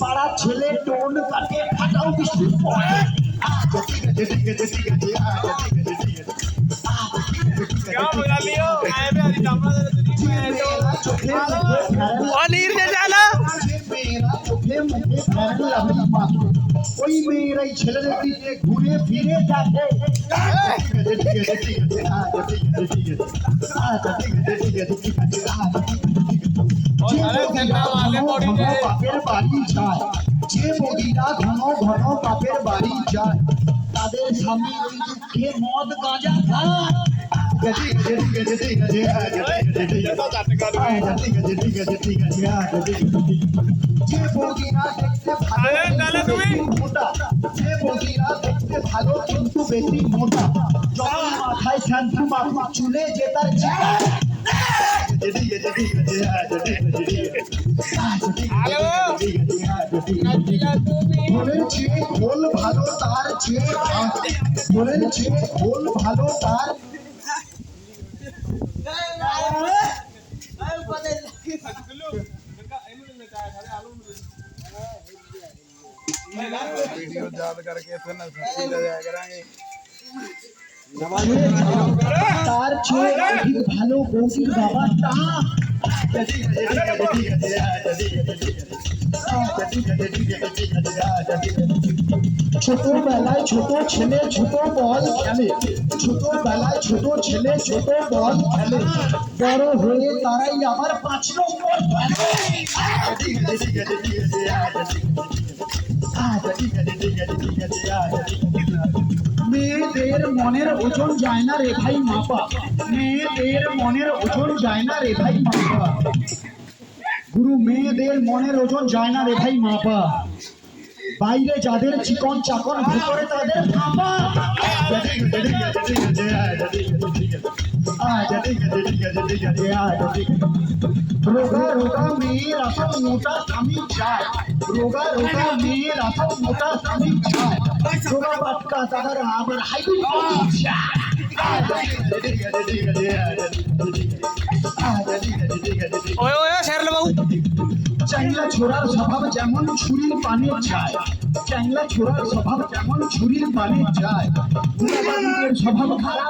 পাড়া ছেলে টোন কাটে ফাটাও বৃষ্টি ওই মেয়েরাই ছেলেদের দিকে ঘুরে ফিরে যাচ্ছে বাপের বাড়ি যায়, যে বগিরা ঘন ঘন বাপের বাড়ি যায় তাদের স্বামী ওই দুঃখে মদ গাঁজা খায়। যে বগিরা দেখতে ভালো কিন্তু বেশি মোটা, যখন মাথায় শ্যাম্পু মাখা চুলে যে তার ঘোলের চেয়ে ঘোল ভালো তার চেয়ে ঘোলের চেয়ে ঘোল ভালো তার वीडियो याद करके फिर ना जाया करेंगे তার চেয়ে অধিক ভালো বৌদির বাবাটা। ছোটবেলায় ছোট ছেলে ছোট বল খেলে, ছোটবেলায় ছোট ছেলে ছোট বল খেলে, বড় হয়ে তারাই আবার 5 নম্বর মেয়েদের মনের ওজন যায় না রে ভাই মাপা, মেয়েদের মনের ওজন যায় না রে ভাই মাপা, গুরু মেয়েদের মনের ওজন যায় না রে ভাই মাপা, বাইরে যাদের চিকন চাকন ভেতরে তাদের ফাঁপা। রোগা রোগা মেয়ের আসল মোটা স্বামী চায়, রোগা রোগা মেয়ের আসল মোটা স্বামী চায়, রোগা বাটকা তাদের আবার হাইব্রিড চ্যাংলা ছোড়ার স্বভাব যেমন ছুরির পানে যায়, চ্যাংলা ছোড়ার স্বভাব যেমন ছুরির পানে যায়, গুণাবাদীদের স্বভাব খারাপ